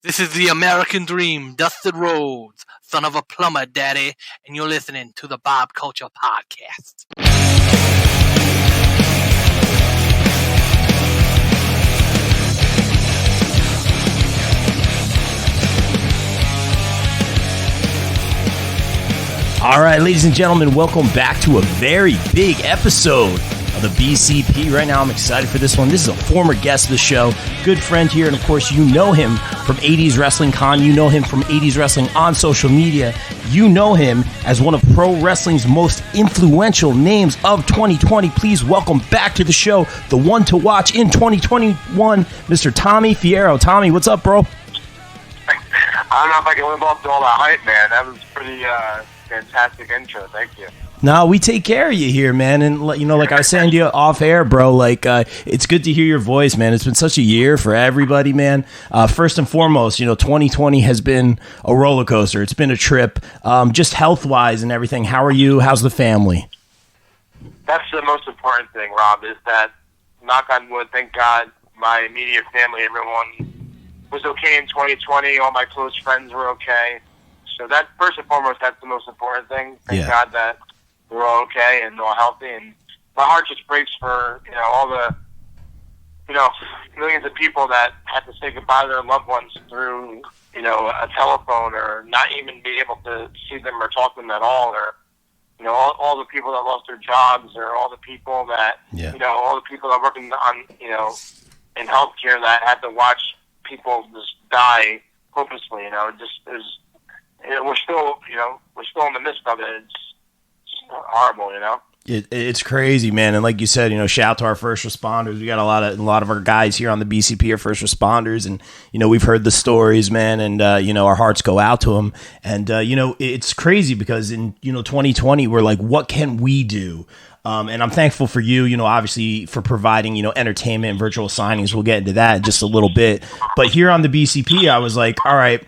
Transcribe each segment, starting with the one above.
This is the American Dream, Dustin Rhodes, son of a plumber, daddy, and you're listening to the Bob Culture Podcast. All right, ladies and gentlemen, welcome back to a very big episode of the BCP. Right now, I'm excited for this one. This is a former guest of the show, good friend here, and of course, you know him from 80s Wrestling Con. You know him from 80s Wrestling on social media. You know him as one of pro wrestling's most influential names of 2020. Please welcome back to the show, the one to watch in 2021, Mr. Tommy Fierro. Tommy, what's up, bro? I don't know if I can live up to all that hype, man. That was pretty fantastic intro. Thank you. No, we take care of you here, man. And, you know, like I was saying to you off air, bro, like, it's good to hear your voice, man. It's been such a year for everybody, man. First and foremost, you know, 2020 has been a roller coaster. It's been a trip, just health-wise and everything. How are you? How's the family? That's the most important thing, Rob, is that, knock on wood, thank God, my immediate family, everyone was okay in 2020. All my close friends were okay. So that, first and foremost, that's the most important thing. Thank God that we're all okay and all healthy. And my heart just breaks for, you know, all the, you know, millions of people that had to say goodbye to their loved ones through, you know, a telephone, or not even be able to see them or talk to them at all, or, you know, all the people that lost their jobs, or all the people that, you know, all the people that work on, you know, in healthcare that had to watch people just die hopelessly. You know, it just is. We're still, you know, we're still in the midst of it. It's horrible, you know. It's crazy, man. And like you said, you know, shout out to our first responders. We got a lot of our guys here on the BCP are first responders, and you know, we've heard the stories, man. And you know, our hearts go out to them. And you know, it's crazy because in 2020, we're like, what can we do? And I'm thankful for you, you know, obviously for providing, you know, entertainment and virtual signings. We'll get into that in just a little bit. But here on the BCP, I was like, all right,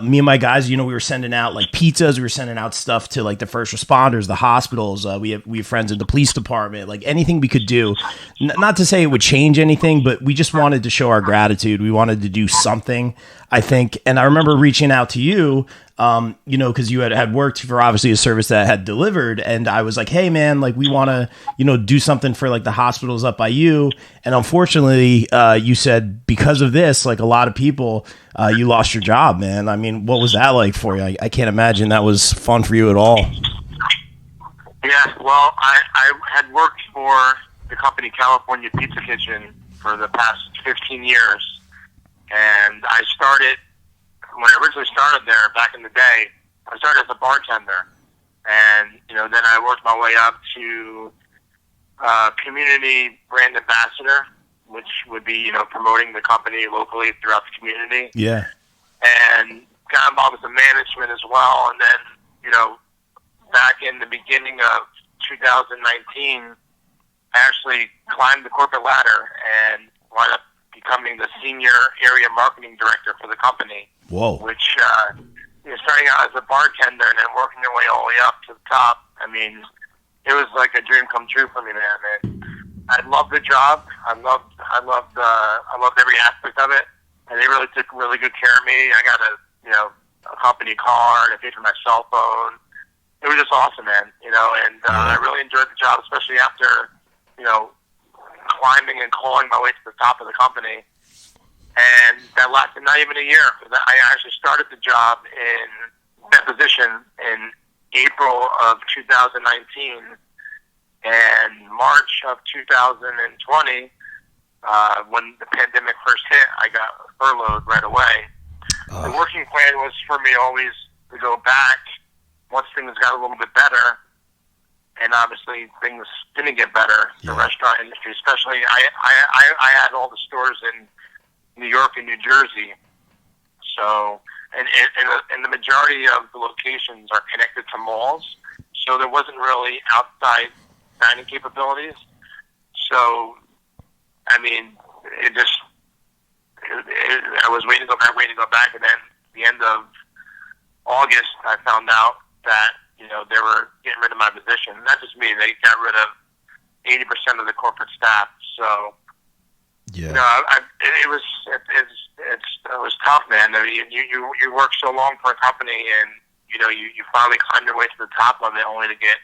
me and my guys, you know, we were sending out like pizzas. We were sending out stuff to like the first responders, the hospitals. We have friends in the police department, like anything we could do. Not to say it would change anything, but we just wanted to show our gratitude. We wanted to do something, I think. And I remember reaching out to you, you know, because you had worked for obviously a service that had delivered, and I was like, hey man, like we want to, you know, do something for like the hospitals up by you. And unfortunately, you said because of this, like a lot of people, you lost your job, man. I mean, what was that like for you? I can't imagine that was fun for you at all. Yeah, well, I had worked for the company California Pizza Kitchen for the past 15 years, and I started. When I originally started there back in the day, I started as a bartender, and you know, then I worked my way up to community brand ambassador, which would be, you know, promoting the company locally throughout the community. Yeah, and got involved with the management as well, and then, you know, back in the beginning of 2019, I actually climbed the corporate ladder and wound up becoming the senior area marketing director for the company. Whoa. Which, you know, starting out as a bartender and then working your way all the way up to the top, I mean, it was like a dream come true for me, man. And I loved the job. I loved every aspect of it. And they really took really good care of me. I got a company car, and I paid for my cell phone. It was just awesome, man. You know, and I really enjoyed the job, especially after, you know, climbing and clawing my way to the top of the company. And that lasted not even a year. I actually started the job in that position in April of 2019. And March of 2020, when the pandemic first hit, I got furloughed right away. The working plan was for me always to go back once things got a little bit better. And obviously things didn't get better in the restaurant industry, especially I had all the stores in New York and New Jersey. So, and the majority of the locations are connected to malls. So there wasn't really outside dining capabilities. So, I mean, I was waiting to go back, and then at the end of August, I found out that, you know, they were getting rid of my position. Not just me, they got rid of 80% of the corporate staff. So Yeah. It was tough, man. I mean, you work so long for a company, and you finally climb your way to the top of it, only to get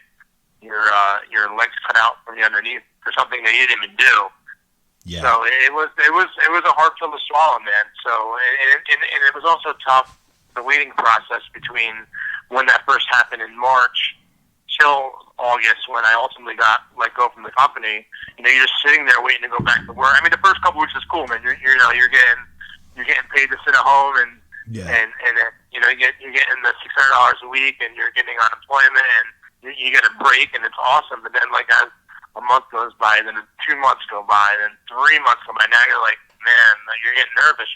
your legs cut out from the underneath for something that you didn't even do. Yeah. So it was a hard pill to swallow, man. So and it was also tough, the waiting process between when that first happened in March till August, when I ultimately got let go from the company. You're just sitting there waiting to go back to work. I mean, the first couple weeks is cool, man. You're getting paid to sit at home, and you're getting the $600 a week, and you're getting unemployment, and you get a break, and it's awesome. But then, like, as a month goes by, then 2 months go by, and then 3 months go by. Now you're like, man, you're getting nervous,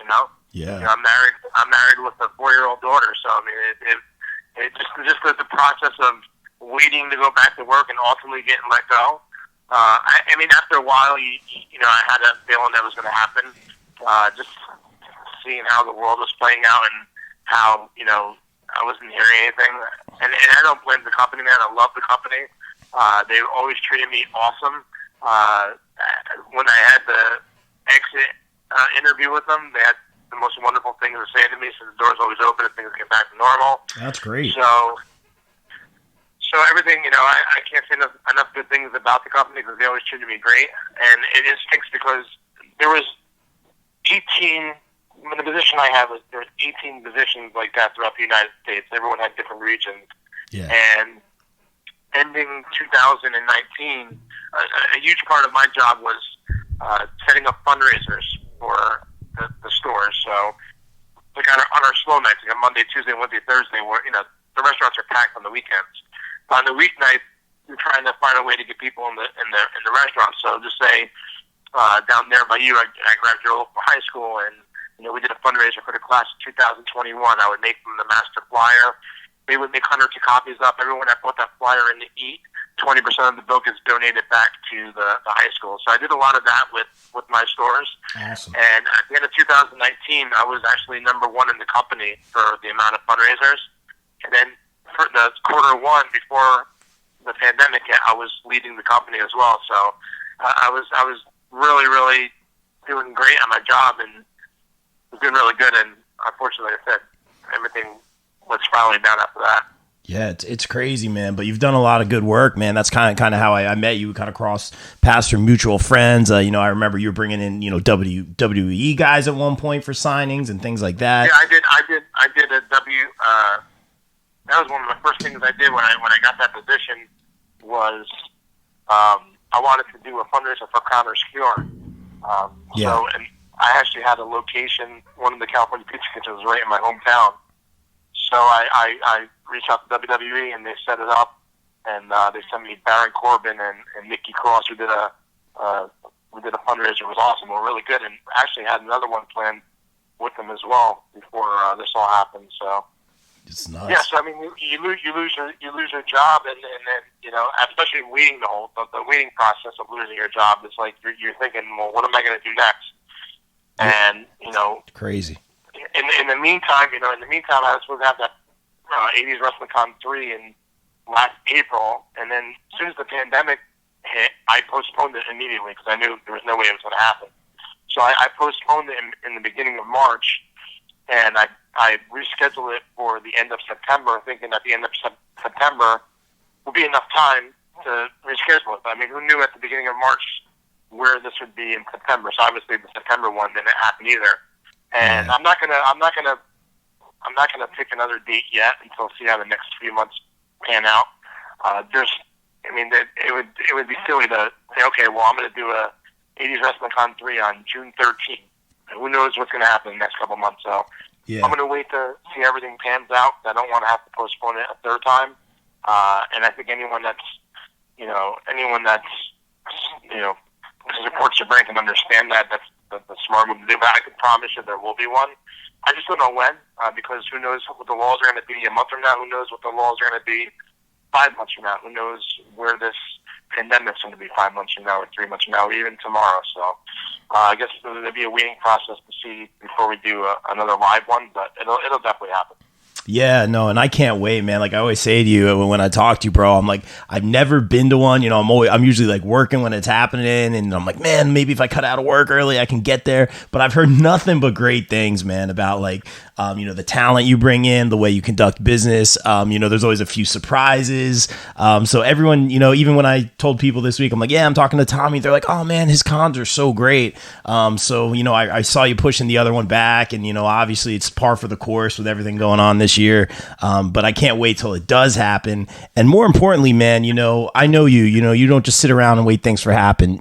Yeah. I'm married with a 4-year-old daughter, so I mean, it just the process of waiting to go back to work and ultimately getting let go. I mean, after a while, I had a feeling that was going to happen. Just seeing how the world was playing out and how I wasn't hearing anything, and I don't blame the company, man. I love the company. They always treated me awesome. When I had the exit interview with them, they had the most wonderful things to say to me. So the door's always open if things get back to normal. That's great. So everything, I can't say enough good things about the company because they always treated me great. And it just stinks because there was 18. The position I had there was 18 positions like that throughout the United States. Everyone had different regions. Yeah. And ending 2019, a huge part of my job was setting up fundraisers for the stores. So, like on our slow nights, like on Monday, Tuesday, Wednesday, Thursday, where the restaurants are packed on the weekends. On the weeknights, you're trying to find a way to get people in the restaurant. So, just say down there by you, I grabbed your local high school, and we did a fundraiser for the class of 2021. I would make them the master flyer. They would make hundreds of copies up. Everyone that bought that flyer in to eat, 20% of the bill gets donated back to the high school. So I did a lot of that with my stores. Awesome. And at the end of 2019, I was actually number one in the company for the amount of fundraisers. And then for the quarter one before the pandemic hit, I was leading the company as well. So I was really, really doing great at my job and was doing really good. And unfortunately, like I said, everything went spiraling down after that. Yeah, it's crazy, man. But you've done a lot of good work, man. That's kind of how I met you. We kind of crossed paths through mutual friends. I remember you were bringing in WWE guys at one point for signings and things like that. Yeah, I did a that was one of the first things I did when I got that position was I wanted to do a fundraiser for Connor's Cure. So, and I actually had a location, one of the California Pizza Kitchens right in my hometown. So I reached out to WWE and they set it up, and they sent me Baron Corbin and Nikki Cross, who did a fundraiser. It was awesome. We're really good, and actually had another one planned with them as well before this all happened. So it's nuts. Yeah, so I mean, you lose your job, and then especially waiting the waiting process of losing your job. It's like you're thinking, well, what am I going to do next? And crazy. In the meantime, I was supposed to have that 80s Wrestling Con 3 in last April, and then as soon as the pandemic hit, I postponed it immediately because I knew there was no way it was going to happen. So I postponed it in the beginning of March, and I rescheduled it for the end of September, thinking that the end of September would be enough time to reschedule it. But I mean, who knew at the beginning of March where this would be in September? So obviously the September one didn't happen either. And I'm not gonna pick another date yet until see how the next few months pan out. It would be silly to say, okay, well, I'm gonna do a 80s Wrestling Con 3 on June 13th. And who knows what's gonna happen in the next couple months? So I'm gonna wait to see everything pans out. I don't want to have to postpone it a third time. And I think anyone that supports your brand can understand that. That's the smart move to do. But I can promise you there will be one. I just don't know when, because who knows what the laws are going to be a month from now. Who knows what the laws are going to be 5 months from now. Who knows where this pandemic's going to be 5 months from now or 3 months from now or even tomorrow. So I guess there'll be a waiting process to see before we do another live one, but it'll definitely happen. Yeah, no, and I can't wait, man. Like I always say to you when I talk to you, bro, I'm like, I've never been to one. You know, I'm usually like working when it's happening, and I'm like, man, maybe if I cut out of work early, I can get there. But I've heard nothing but great things, man, about like, the talent you bring in, the way you conduct business. There's always a few surprises. So everyone, even when I told people this week, I'm like, yeah, I'm talking to Tommy. They're like, oh man, his cons are so great. I saw you pushing the other one back, and obviously it's par for the course with everything going on this year. But I can't wait till it does happen. And more importantly, man, I know you don't just sit around and wait things to happen.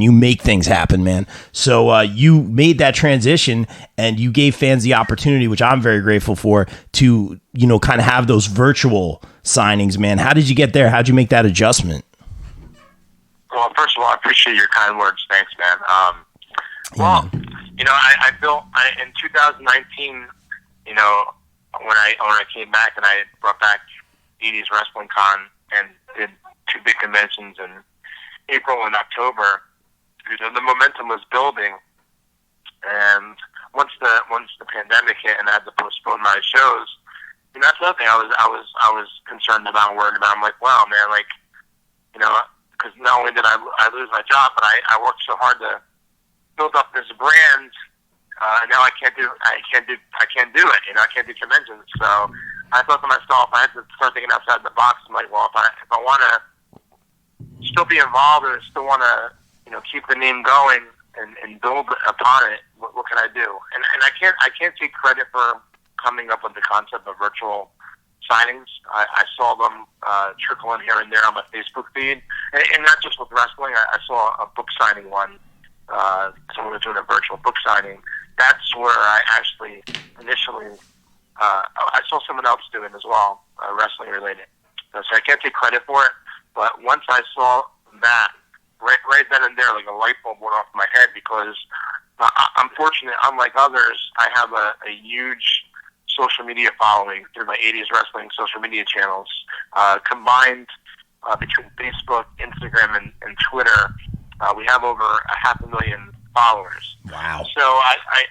You make things happen, man. So you made that transition and you gave fans the opportunity, which I'm very grateful for, to, kind of have those virtual signings, man. How did you get there? How'd you make that adjustment? Well, first of all, I appreciate your kind words. Thanks, man. I built in 2019, when I came back and I brought back 80s Wrestling Con and did 2 big conventions in April and October, the momentum was building. And once the pandemic hit and I had to postpone my shows, that's another thing I was concerned about and worried about. I'm like, wow, man, because not only did I lose my job, but I worked so hard to build up this brand. Now I can't do it. I can't do conventions. So I thought to myself, I had to start thinking outside the box. I'm like, well, if I want to still be involved and still want to, keep the name going and build upon it, what can I do? And I can't take credit for coming up with the concept of virtual signings. I saw them trickle in here and there on my Facebook feed, and not just with wrestling. I saw a book signing one. Someone was doing a virtual book signing. That's where I actually initially, I saw someone else do it as well, wrestling related. So I can't take credit for it, but once I saw that, right then and there, like a light bulb went off my head, because I'm fortunate, unlike others, I have a huge social media following through my 80s Wrestling social media channels, combined between Facebook, Instagram, and Twitter. We have over 500,000 followers. Wow! So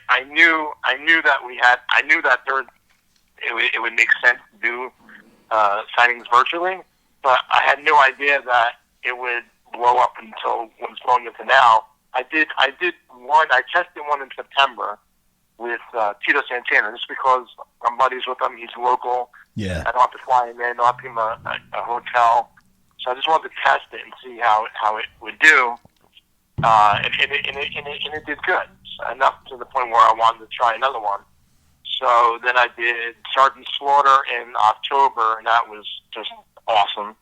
I knew that it would make sense to do signings virtually, but I had no idea that it would blow up until what it's blowing into now. I did one. I tested one in September with Tito Santana, just because I'm buddies with him. He's local. Yeah. I don't have to fly him in. I don't have to give him a hotel. So I just wanted to test it and see how it would do. And it did good, enough to the point where I wanted to try another one. So then I did Sergeant Slaughter in October, and that was just awesome.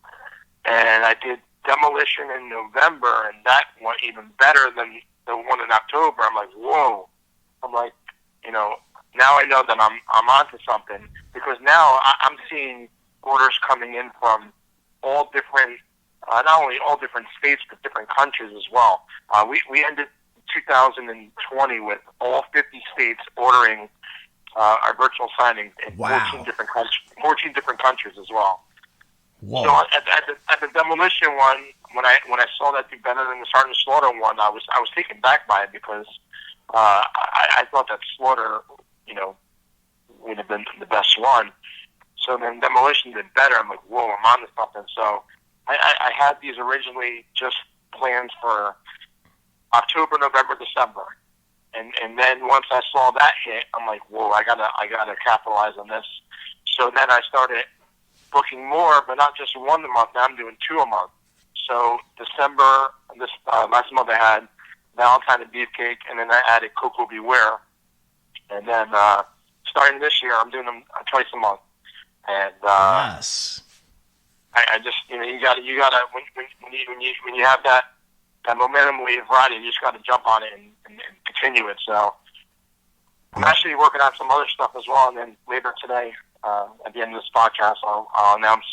And I did Demolition in November, and that went even better than the one in October. I'm like, whoa. I'm like, now I know that I'm onto something, because now I'm seeing orders coming in from all different, not only all different states, but different countries as well. We ended 2020 with all 50 states ordering our virtual signings in 14 different countries as well. Whoa. So at the Demolition one, when I saw that do better than the Sergeant Slaughter one, I was taken back by it, because I thought that Slaughter, would have been the best one. So then Demolition did better. I'm like, whoa, I'm on to something. So I had these originally just planned for October, November, December. And then once I saw that hit, I'm like, whoa, I gotta capitalize on this. So then I started booking more, but not just one a month. Now I'm doing 2 a month. So December, this last month I had Valentine and Beefcake, and then I added Coco Beware. And then starting this year, I'm doing them twice a month. And yes, I just you gotta when you have that momentum wave riding, you just gotta jump on it and continue it. So I'm actually working on some other stuff as well, and then later today, at the end of this podcast, I'll announce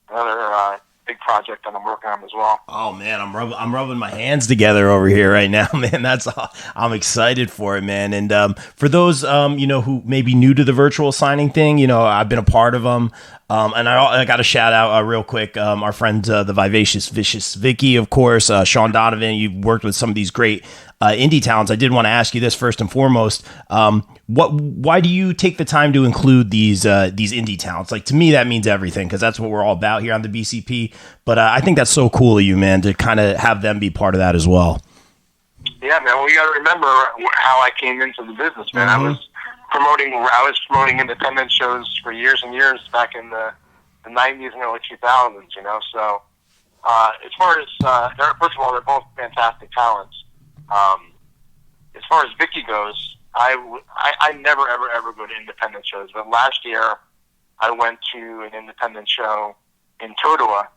another big project that I'm working on as well. Oh man, I'm rubbing my hands together over here right now, man. That's all. I'm excited for it, man. And for those who may be new to the virtual signing thing, I've been a part of them. And I got to shout out real quick our friend the Vivacious Vicious Vicky, of course, Sean Donovan. You've worked with some of these great indie talents, I did want to ask you this first and foremost. Why do you take the time to include these indie talents? Like, to me, that means everything, because that's what we're all about here on the BCP. But I think that's so cool of you, man, to kind of have them be part of that as well. Yeah, man. Well, you got to remember how I came into the business, man. I was promoting independent shows for years and years back in the 90s and early 2000s, you know. So as far as, first of all, they're both fantastic talents. As far as Vicky goes, I never, ever go to independent shows. But last year, I went to an independent show in Totowa.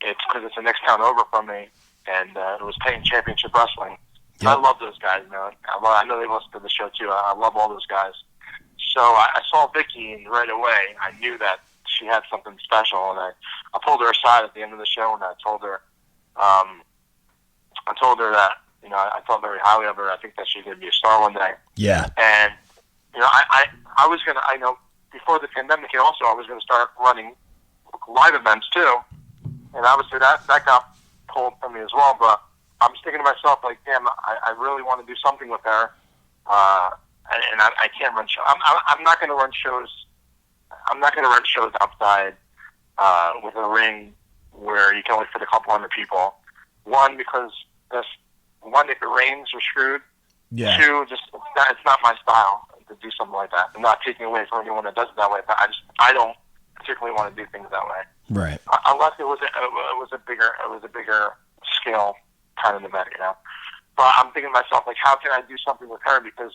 It's because it's the next town over from me, and it was Payne Championship Wrestling. Yep. I love those guys, man. I know they listen to the show, too. I love all those guys. So I saw Vicky, and right away, I knew that she had something special, and I pulled her aside at the end of the show, and I told her that, you know, I thought very highly of her. I think that she's going to be a star one day. Yeah. And, you know, I was going to, I know, before the pandemic hit also, I was going to start running live events, too. And obviously that got pulled from me as well, but I'm just thinking to myself, like, damn, I really want to do something with her, and I can't run shows. I'm not going to run shows. I'm not going to run shows outside with a ring where you can only fit a couple hundred people. One, because if it rains, you're screwed. Yeah. Two, just it's not my style to do something like that. I'm not taking away from anyone that does it that way, but I don't particularly want to do things that way. Right. Unless it was a bigger scale kind of event, you know. But I'm thinking to myself, like, how can I do something with her? Because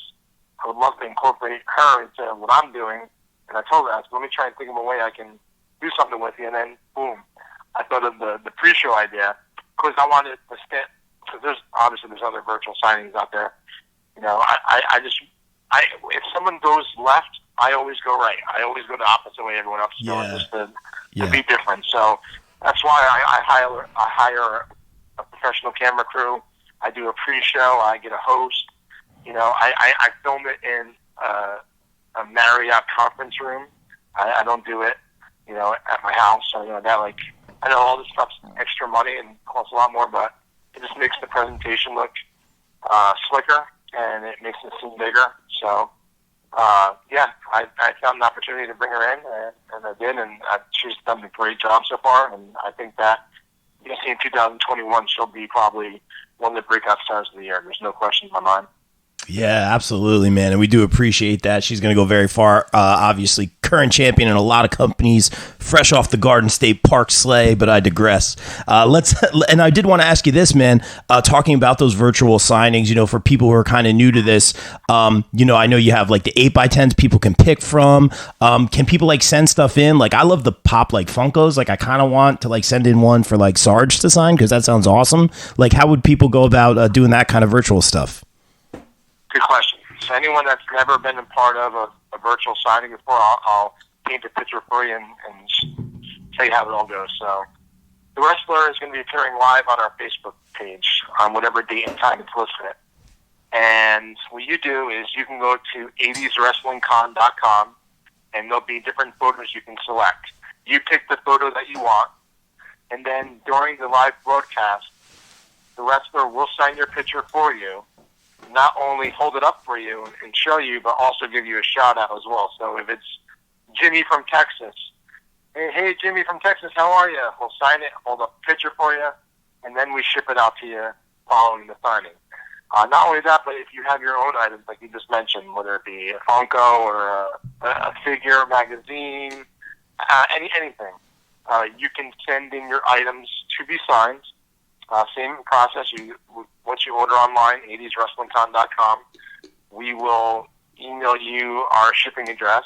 I would love to incorporate her into what I'm doing. And I told her, let me try and think of a way I can do something with you. And then, boom, I thought of the pre-show idea, because I wanted to stand, because there's other virtual signings out there. You know, if someone goes left, I always go right. I always go the opposite way everyone else is going, just to be different. So that's why I hire a professional camera crew. I do a pre-show. I get a host. You know, I film it in a Marriott conference room. I don't do it, you know, at my house. So, you know, that, like, I know all this stuff's extra money and costs a lot more, but it just makes the presentation look slicker, and it makes it seem bigger. So, I found an opportunity to bring her in, and I did, and she's done a great job so far, and I think that you see in 2021 she'll be probably one of the breakout stars of the year. There's no question in my mind. Yeah, absolutely, man. And we do appreciate that. She's going to go very far. Obviously, current champion in a lot of companies, fresh off the Garden State Park sleigh, but I digress. And I did want to ask you this, man, talking about those virtual signings, you know, for people who are kind of new to this, you know, I know you have like the 8x10s people can pick from. Can people like send stuff in? Like, I love the pop like Funkos. Like, I kind of want to like send in one for like Sarge to sign, because that sounds awesome. Like, how would people go about doing that kind of virtual stuff? Good question. So anyone that's never been a part of a virtual signing before, I'll paint a picture for you and tell you how it all goes. So the wrestler is going to be appearing live on our Facebook page on whatever date and time it's listed. And what you do is you can go to 80swrestlingcon.com, and there'll be different photos you can select. You pick the photo that you want, and then during the live broadcast, the wrestler will sign your picture for you, not only hold it up for you and show you, but also give you a shout out as well. So if it's Jimmy from Texas, hey Jimmy from Texas, how are you? We'll sign it, hold up a picture for you, and then we ship it out to you following the signing. Not only that, but if you have your own items, like you just mentioned, whether it be a Funko or a figure, magazine, anything, you can send in your items to be signed. Same process. Once you order online, 80swrestlingcon.com, we will email you our shipping address.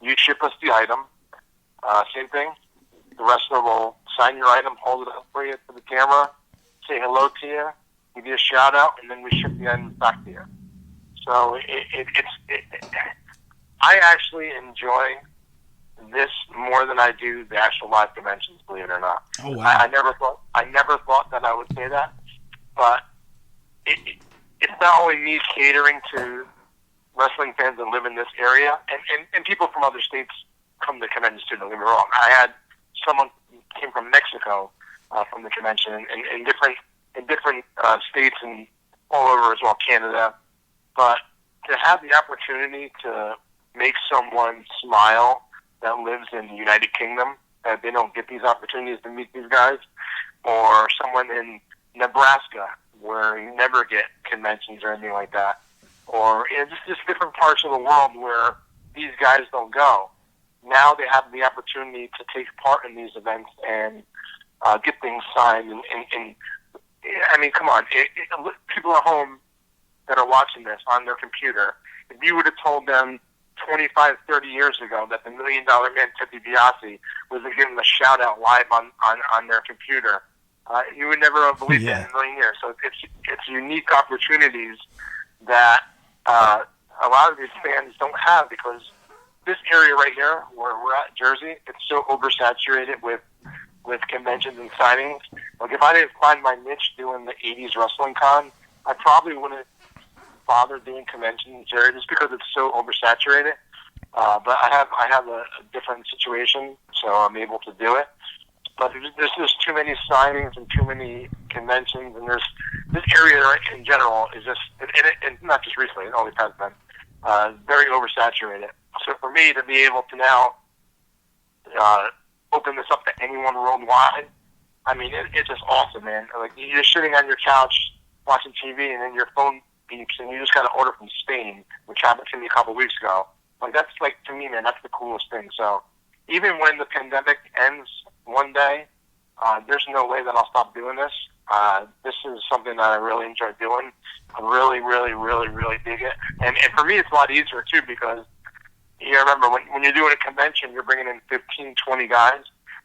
You ship us the item. Same thing. The wrestler will sign your item, hold it up for you to the camera, say hello to you, give you a shout out, and then we ship the item back to you. So I actually enjoy this more than I do the actual live conventions, believe it or not. Oh wow! I never thought that I would say that, but it's not only me catering to wrestling fans that live in this area, and people from other states come to conventions too. Don't get me wrong. I had someone came from Mexico from the convention, and in different states and all over as well, Canada. But to have the opportunity to make someone smile that lives in the United Kingdom, that they don't get these opportunities to meet these guys, or someone in Nebraska where you never get conventions or anything like that, or just different parts of the world where these guys don't go. Now they have the opportunity to take part in these events and get things signed. And I mean, come on, people at home that are watching this on their computer, if you would have told them 25, 30 years ago that the $1 Million Man, Ted DiBiase, was giving a shout-out live on their computer, you would never have believed it in a million years. So it's unique opportunities that a lot of these fans don't have, because this area right here, where we're at, Jersey, it's so oversaturated with conventions and signings. Like, if I didn't find my niche doing the 80s wrestling con, I probably wouldn't bother doing conventions in this area just because it's so oversaturated. But I have a different situation, so I'm able to do it. But there's just too many signings and too many conventions, and there's this area in general is just, and not just recently, it always has been, very oversaturated. So for me to be able to now open this up to anyone worldwide, I mean, it's just awesome, man. Like, you're sitting on your couch watching TV, and then your phone beeps, and you just got to order from Spain, which happened to me a couple of weeks ago. Like, that's, like, to me, man, that's the coolest thing. So even when the pandemic ends one day, there's no way that I'll stop doing this. This is something that I really enjoy doing. I really, really, really, really dig it. And for me, it's a lot easier, too, because you remember when you're doing a convention, you're bringing in 15, 20 guys.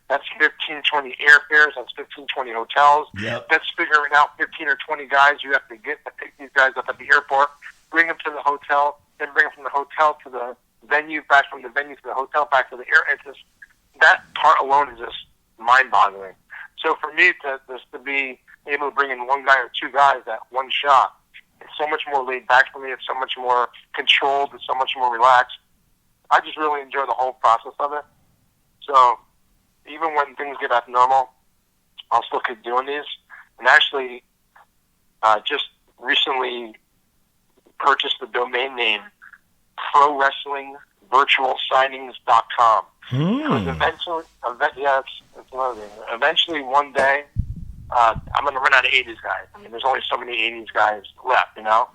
That's 15, 20 airfares. That's 15, 20 hotels. Yep. That's figuring out 15 or 20 guys you have to get to pick these guys up at the airport, bring them to the hotel, then bring them from the hotel to the venue, back from the venue to the hotel, back to the air. It's just, that part alone is just mind-boggling. So for me to be able to bring in one guy or two guys at one shot, it's so much more laid back for me. It's so much more controlled. It's so much more relaxed. I just really enjoy the whole process of it. So even when things get back to normal, I'll still keep doing these. And actually, just recently purchased the domain name ProWrestlingVirtualSignings.com. Because eventually, it's another thing. Eventually, one day, I'm going to run out of 80s guys. I mean, there's only so many 80s guys left, you know?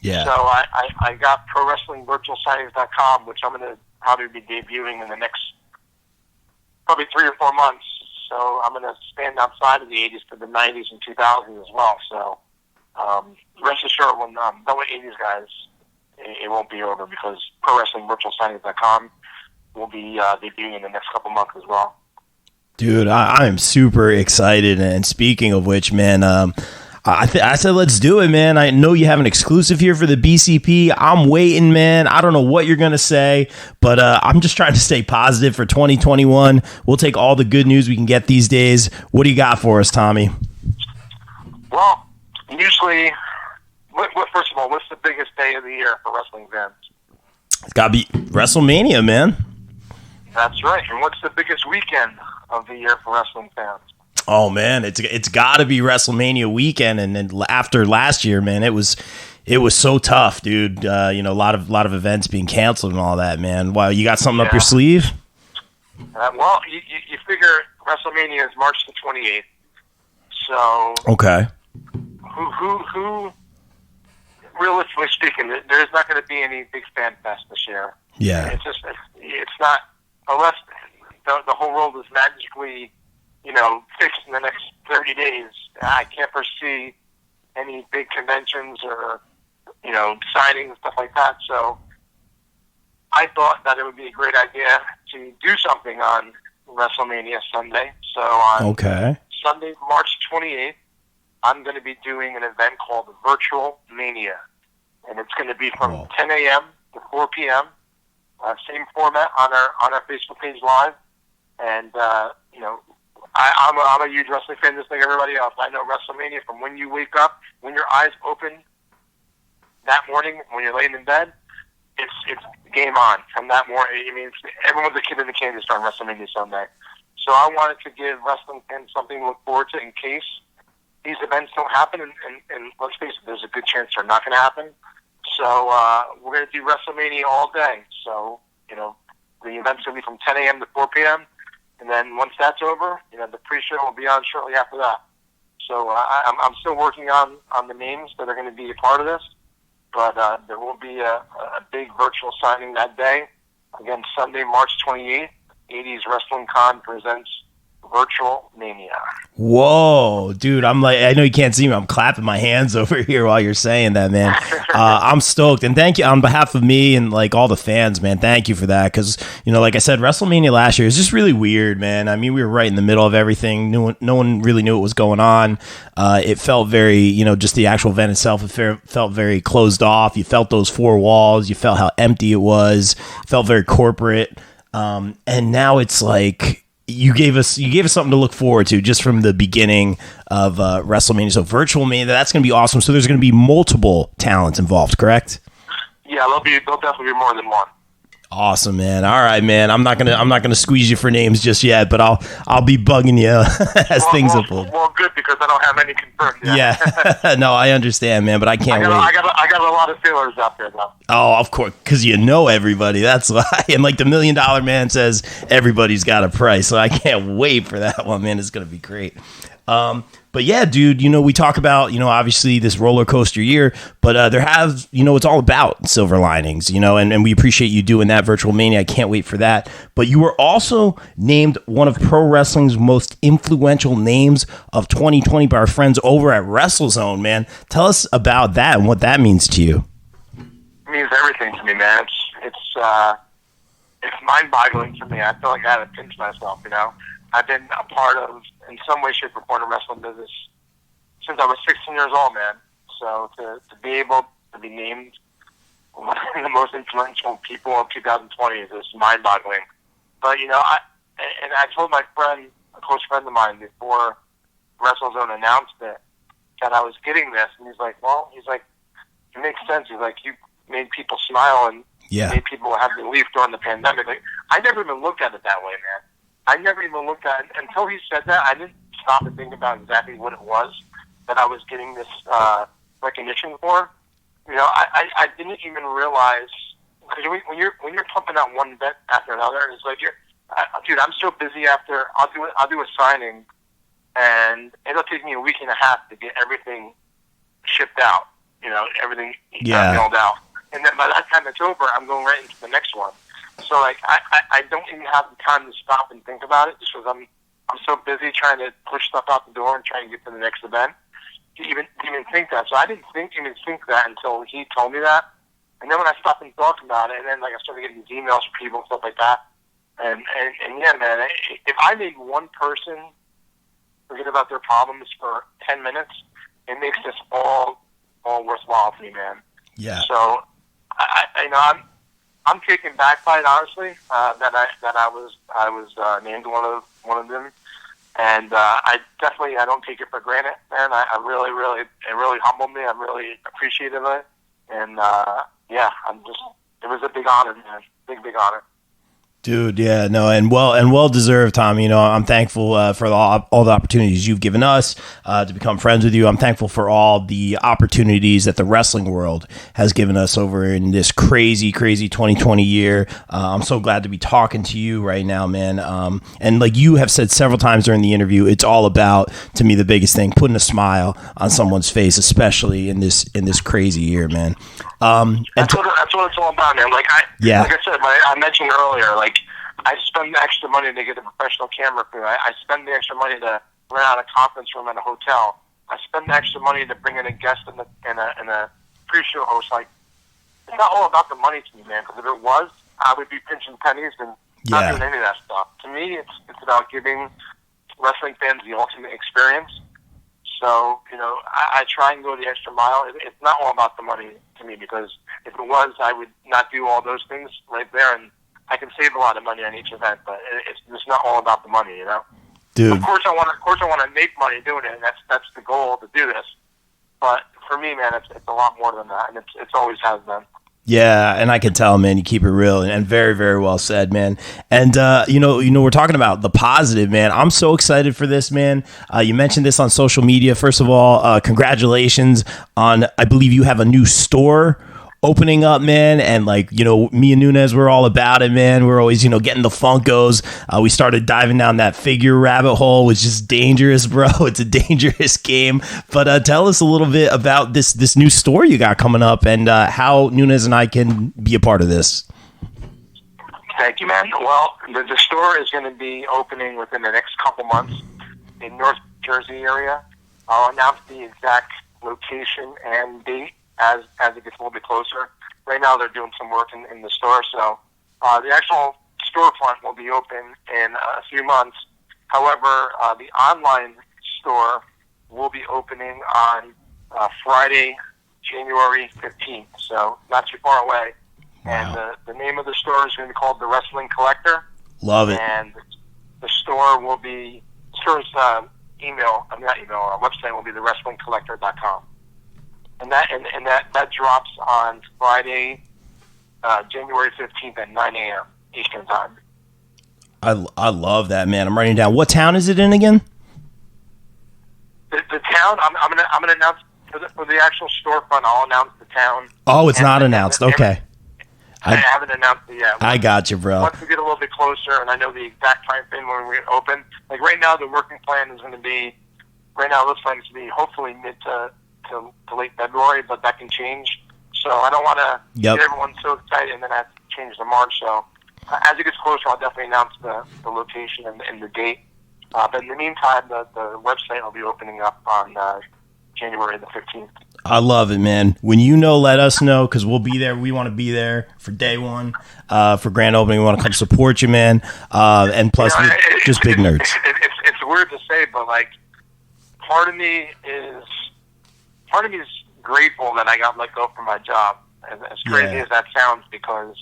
Yeah. So I got ProWrestlingVirtualSignings.com, which I'm going to probably be debuting in the next probably 3 or 4 months. So I'm going to stand outside of the 80s to the 90s and 2000s as well. So rest assured, when I'm done with 80s guys, it won't be over, because ProWrestlingVirtualSignings.com will be debuting in the next couple months as well. Dude, I'm super excited. And speaking of which, man, I said, let's do it, man. I know you have an exclusive here for the BCP. I'm waiting, man. I don't know what you're going to say, but I'm just trying to stay positive for 2021. We'll take all the good news we can get these days. What do you got for us, Tommy? Well, usually, first of all, what's the biggest day of the year for wrestling fans? It's got to be WrestleMania, man. That's right. And what's the biggest weekend of the year for wrestling fans? Oh man, it's got to be WrestleMania weekend, and then after last year, man, it was so tough, dude. A lot of events being canceled and all that, man. Wow, you got something up your sleeve? Well, you figure WrestleMania is March the 28th, so okay. Who realistically speaking, there's not going to be any big fan fest this year. Yeah, it's not, unless the whole world is magically, fixed in the next 30 days. I can't foresee any big conventions or, signings, stuff like that. So I thought that it would be a great idea to do something on WrestleMania Sunday. So on Sunday, March 28th, I'm going to be doing an event called Virtual Mania. And it's going to be from 10 a.m. to 4 p.m. Same format on our Facebook page live. And, I'm a huge wrestling fan, just like everybody else. I know WrestleMania from when you wake up, when your eyes open that morning, when you're laying in bed, it's game on from that morning. I mean, everyone's a kid in the candy store on WrestleMania Sunday. So I wanted to give wrestling fans something to look forward to in case these events don't happen, and let's face it, there's a good chance they're not going to happen. So we're going to do WrestleMania all day. So, the event's going to be from 10 a.m. to 4 p.m., and then once that's over, the pre-show will be on shortly after that. So I'm still working on the names that are going to be a part of this, but there will be a big virtual signing that day. Again, Sunday, March 28th, 80s Wrestling Con presents Virtual Mania. Whoa, dude! I know you can't see me. I'm clapping my hands over here while you're saying that, man. I'm stoked, and thank you on behalf of me and like all the fans, man. Thank you for that, because like I said, WrestleMania last year is just really weird, man. I mean, we were right in the middle of everything. No one really knew what was going on. It felt very, just the actual event itself. It felt very closed off. You felt those four walls. You felt how empty it was. It felt very corporate. And now it's like, you gave us something to look forward to just from the beginning of WrestleMania. So Virtual Mania, that's going to be awesome. So there's going to be multiple talents involved, correct? Yeah, there'll definitely be more than one. Awesome, man. All right, man. I'm not gonna squeeze you for names just yet, but I'll be bugging you as things unfold. Well, good, because I don't have any confirmed yet. Yeah, no, I understand, man, but I can't wait. I got a lot of feelers out there, though. Oh, of course, because everybody. That's why. And like the $1 Million Man says, everybody's got a price. So I can't wait for that one, man. It's gonna be great. But yeah, dude, we talk about, obviously this roller coaster year, but there have, it's all about silver linings, and we appreciate you doing that Virtual Mania. I can't wait for that. But you were also named one of pro wrestling's most influential names of 2020 by our friends over at WrestleZone, man. Tell us about that and what that means to you. It means everything to me, man. It's mind-boggling for me. I feel like I had to pinch myself, I've been a part of, in some way, shape, or form, of wrestling business since I was 16 years old, man. So to be able to be named one of the most influential people of 2020 is just mind-boggling. But, I told my friend, a close friend of mine, before WrestleZone announced it, that I was getting this, and he's like, it makes sense. He's like, you made people smile and made people have relief during the pandemic. Like, I never even looked at it that way, man. I never even looked at it until he said that. I didn't stop and think about exactly what it was that I was getting this recognition for. I didn't even realize, because when you're pumping out one event after another, it's like dude, I'm so busy after I'll do a signing, and it'll take me a week and a half to get everything shipped out. Everything mailed out, and then by that time it's over, I'm going right into the next one. So I don't even have the time to stop and think about it, just because I'm so busy trying to push stuff out the door and trying to get to the next event to even think that. So I didn't even think that until he told me that. And then when I stopped and thought about it, and then I started getting these emails from people and stuff like that. And yeah, man, if I made one person forget about their problems for 10 minutes, it makes this all worthwhile to me, man. Yeah. So I'm taken back by it, honestly, that I was named one of them, and I don't take it for granted, man. I really, it really humbled me. I'm really appreciative of it, and it was a big honor, man. Big honor. Dude, yeah, no, and well deserved, Tommy. I'm thankful for all the opportunities you've given us to become friends with you. I'm thankful for all the opportunities that the wrestling world has given us over in this crazy 2020 year. I'm so glad to be talking to you right now, man. And like you have said several times during the interview, it's all about, to me, the biggest thing, putting a smile on someone's face, especially in this crazy year, man. That's what it's all about, man. Like I said, I mentioned earlier, like I spend the extra money to get a professional camera crew. I spend the extra money to rent out a conference room at a hotel. I spend the extra money to bring in a guest and a pre-show host. Like, it's not all about the money to me, man. Because if it was, I would be pinching pennies and not doing any of that stuff. To me, it's about giving wrestling fans the ultimate experience. So, I try and go the extra mile. It's not all about the money to me, because if it was, I would not do all those things right there, and I can save a lot of money on each event. But it's not all about the money, Dude. Of course, I want to make money doing it, and that's the goal to do this. But for me, man, it's a lot more than that, and it's always has been. Yeah, and I can tell, man, you keep it real and very, very well said, man. And we're talking about the positive, man. I'm so excited for this, man. You mentioned this on social media. First of all, congratulations on, I believe you have a new store opening up, man. And me and Nunez, we're all about it, man. We're always, getting the Funkos. We started diving down that figure rabbit hole, which is dangerous, bro. It's a dangerous game. But tell us a little bit about this new store you got coming up and how Nunez and I can be a part of this. Thank you, man. Well, the store is going to be opening within the next couple months in North Jersey area. I'll announce the exact location and date as it gets a little bit closer. Right now they're doing some work in the store, so the actual storefront will be open in a few months. However, the online store will be opening on Friday, January 15th, so not too far away. Wow. And the name of the store is going to be called The Wrestling Collector. Love it. And the store will be, website will be thewrestlingcollector.com. And that drops on Friday, January 15th at 9 a.m. Eastern Time. I love that, man. I'm writing down. What town is it in again? The town. I'm gonna announce for the actual storefront. I'll announce the town. Oh, it's not announced. Okay. I haven't announced it yet. I got you, bro. Once we get a little bit closer, and I know the exact time frame when we're gonna open. Like right now, the working plan is going to be. Right now, it looks like it's going to be hopefully mid to late February, but that can change. So I don't want to get everyone so excited and then have to change the March. So as it gets closer, I'll definitely announce the location and the date. But in the meantime, the website will be opening up on January the 15th. I love it, man. When let us know, because we'll be there. We want to be there for day one, for grand opening. We want to come support you, man. And plus, just big nerds. It's weird to say, but part of me is grateful that I got let go from my job, as crazy as that sounds, because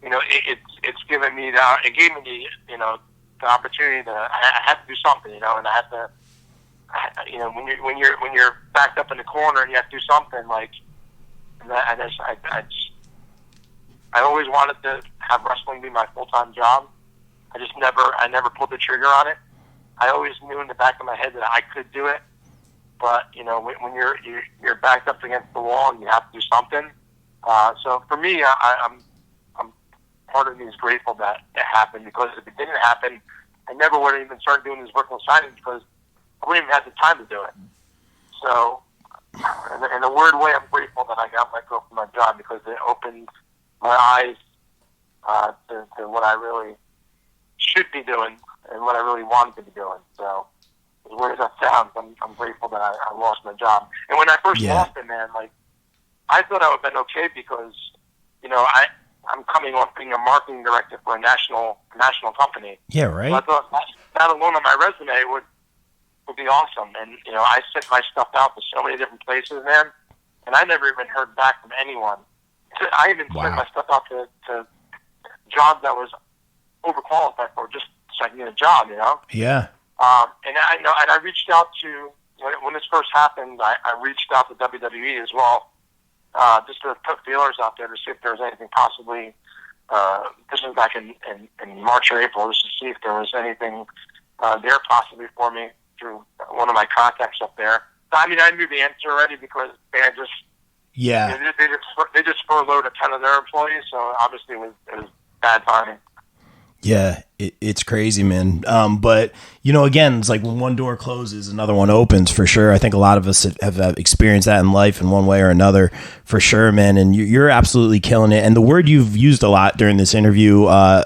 it's given me it gave me the opportunity to I had to do something, and I had to when you're backed up in the corner and you have to do something I always wanted to have wrestling be my full-time job. I never pulled the trigger on it. I always knew in the back of my head that I could do it. But when you're backed up against the wall and you have to do something. So for me, I'm part of me is grateful that it happened, because if it didn't happen, I never would have even started doing these virtual signings, because I wouldn't even have the time to do it. So in a weird way, I'm grateful that I got let go from my job, because it opened my eyes to what I really should be doing and what I really wanted to be doing. So. As weird as that sounds, I'm grateful that I lost my job. And when I first lost it, man, I thought I would have been okay, because, I'm coming off being a marketing director for a national company. Yeah, right. So I thought that alone on my resume would be awesome. And, I sent my stuff out to so many different places, man, and I never even heard back from anyone. I even sent my stuff out to jobs that was overqualified for, just so I can get a job, Yeah. And I reached out to, when this first happened, I reached out to WWE as well, just to put feelers out there to see if there was anything possibly, this was back in March or April, just to see if there was anything there possibly for me through one of my contacts up there. I mean, I knew the answer already, because they had just, they just furloughed a ton of their employees, so obviously it was bad timing. Yeah, it's crazy, man. But, again, it's like when one door closes, another one opens, for sure. I think a lot of us have experienced that in life in one way or another, for sure, man. And you're absolutely killing it. And the word you've used a lot during this interview,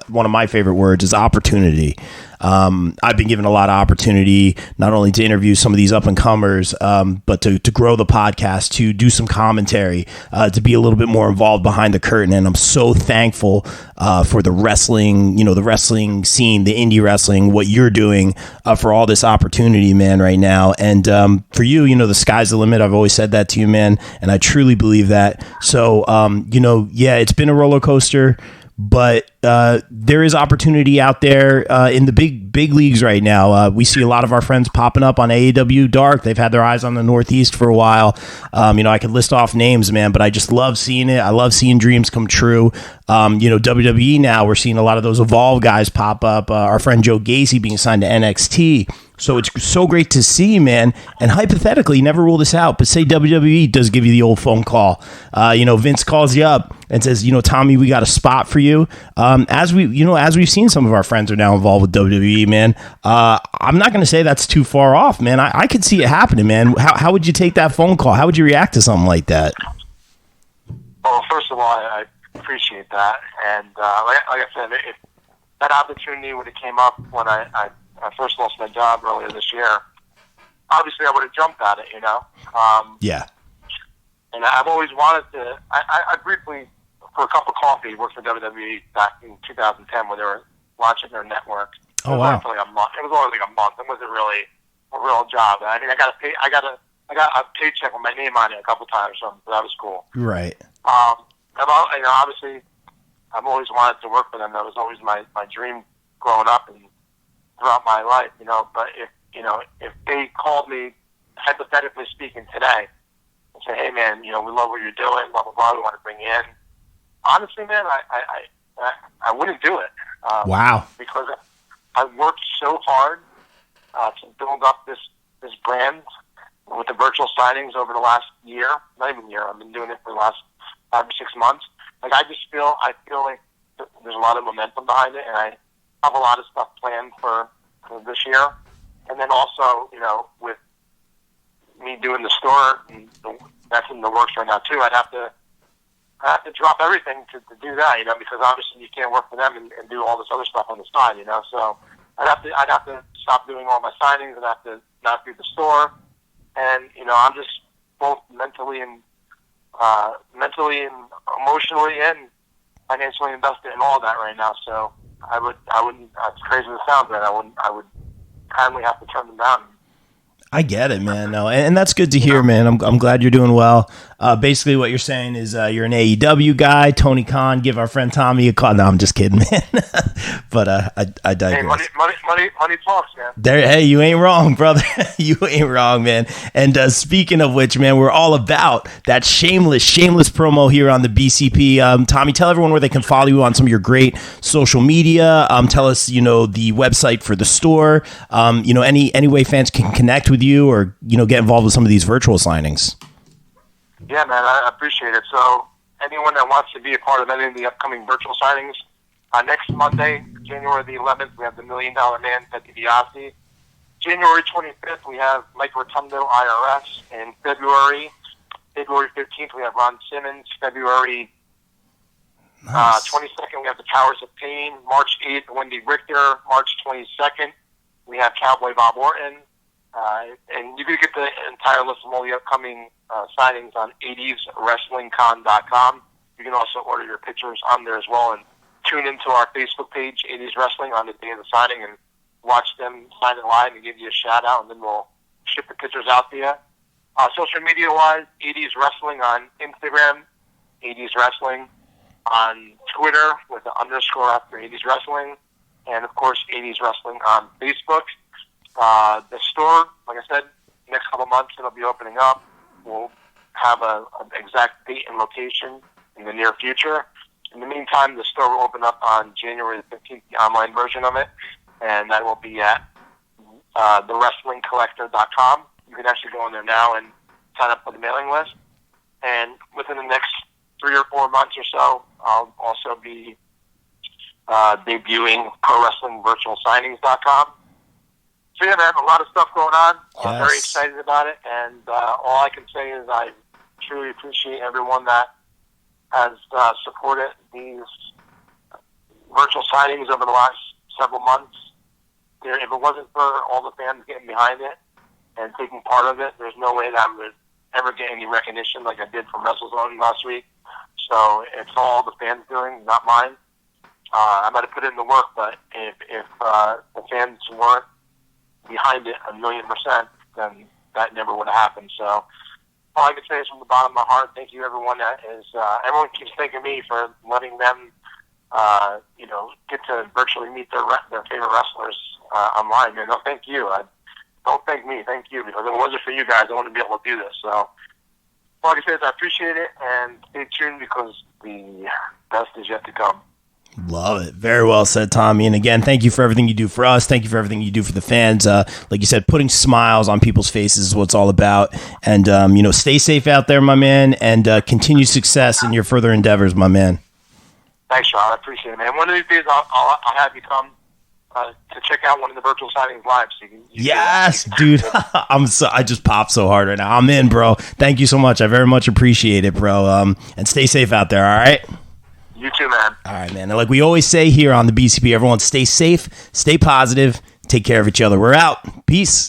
one of my favorite words, is opportunity. I've been given a lot of opportunity, not only to interview some of these up and comers, but to grow the podcast, to do some commentary, to be a little bit more involved behind the curtain. And I'm so thankful for the wrestling, the wrestling scene, the indie wrestling, what you're doing for all this opportunity, man, right now. And for you, the sky's the limit. I've always said that to you, man, and I truly believe that. So, it's been a roller coaster. but there is opportunity out there in the big leagues right now. We see a lot of our friends popping up on AEW Dark. They've had their eyes on the Northeast for a while. I could list off names, man, but I just love seeing it. I love seeing dreams come true. WWE now, we're seeing a lot of those Evolve guys pop up. Our friend Joe Gacy being signed to NXT. So it's so great to see, man. And hypothetically, never rule this out, but say WWE does give you the old phone call. Vince calls you up and says, Tommy, we got a spot for you. As we've seen, some of our friends are now involved with WWE, man. I'm not going to say that's too far off, man. I could see it happening, man. How would you take that phone call? How would you react to something like that? Well, first of all, I appreciate that. And like I said, if that opportunity would have came up when I first lost my job earlier this year, obviously I would have jumped at it, Yeah. And I've always wanted to. I briefly, for a cup of coffee, worked for WWE back in 2010 when they were launching their network. Oh, wow. For like a month. It was only like a month. It wasn't really a real job. I mean, I got a paycheck with my name on it a couple times, so that was cool. Right. Obviously, I've always wanted to work for them. That was always my dream growing up and throughout my life, But if they called me, hypothetically speaking, today, and say, "Hey, man, we love what you're doing, blah blah blah, we want to bring you in," honestly, man, I wouldn't do it. Wow. Because I worked so hard to build up this brand with the virtual signings over the last year, not even year. I've been doing it for the last 5 or 6 months. Like I feel like there's a lot of momentum behind it, and I have a lot of stuff planned for this year. And then also, with me doing the store, and that's in the works right now too. I have to drop everything to do that, because obviously you can't work for them and do all this other stuff on the side, So I'd have to stop doing all my signings and have to not do the store. And I'm just both mentally and emotionally and financially invested in all that right now. So I wouldn't. As crazy as it sounds, man, I would kindly have to turn them down. I get it, man. No, and that's good to hear, man. I'm glad you're doing well. Basically, what you're saying is you're an AEW guy. Tony Khan, give our friend Tommy a call. No, I'm just kidding, man. But I digress. Hey, money talks, man. Hey, you ain't wrong, brother. You ain't wrong, man. And speaking of which, man, we're all about that shameless promo here on the BCP. Tommy, tell everyone where they can follow you on some of your great social media. Tell us, the website for the store. Any way fans can connect with you or, get involved with some of these virtual signings. Yeah, man, I appreciate it. So anyone that wants to be a part of any of the upcoming virtual signings, next Monday, January the 11th, we have the $1 Million Man, Ted DiBiase. January 25th, we have Mike Rotundo, IRS. In February 15th, we have Ron Simmons. February 22nd, we have the Powers of Pain. March 8th, Wendy Richter. March 22nd, we have Cowboy Bob Orton. And you can get the entire list of all the upcoming signings on 80swrestlingcon.com. You can also order your pictures on there as well and tune into our Facebook page, 80s Wrestling, on the day of the signing and watch them sign it live and give you a shout out, and then we'll ship the pictures out to you. Social media wise, 80s Wrestling on Instagram, 80s Wrestling on Twitter with the underscore after 80s Wrestling, and of course 80s Wrestling on Facebook. The store, like I said, next couple months it'll be opening up. We'll have an exact date and location in the near future. In the meantime, the store will open up on January the 15th, the online version of it, and that will be at thewrestlingcollector.com. You can actually go in there now and sign up for the mailing list. And within the next 3 or 4 months or so, I'll also be debuting ProWrestlingVirtualSignings.com. So yeah, man, a lot of stuff going on. Yes. I'm very excited about it, and all I can say is I truly appreciate everyone that has supported these virtual signings over the last several months. If it wasn't for all the fans getting behind it and taking part of it, there's no way that I would ever get any recognition like I did from WrestleZone last week. So it's all the fans doing, not mine. I might have put in the work, but if the fans weren't behind it 1,000,000%, then that never would have happened. So all I can say is from the bottom of my heart, thank you everyone that is, everyone keeps thanking me for letting them get to virtually meet their favorite wrestlers online. Man, no, thank you. Don't thank me. Thank you, because if it wasn't for you guys, I wouldn't be able to do this. So, like I said, I appreciate it, and stay tuned because the best is yet to come. Love it. Very well said, Tommy. And again, thank you for everything you do for us. Thank you for everything you do for the fans. Like you said, putting smiles on people's faces is what it's all about. And, stay safe out there, my man, and continue success in your further endeavors, my man. Thanks, Sean. I appreciate it, man. One of these days, I'll have you come to check out one of the virtual signings live. So yes, dude. I just popped so hard right now. I'm in, bro. Thank you so much. I very much appreciate it, bro. And stay safe out there, all right? You too, man. All right, man. And like we always say here on the BCP, everyone stay safe, stay positive, take care of each other. We're out. Peace.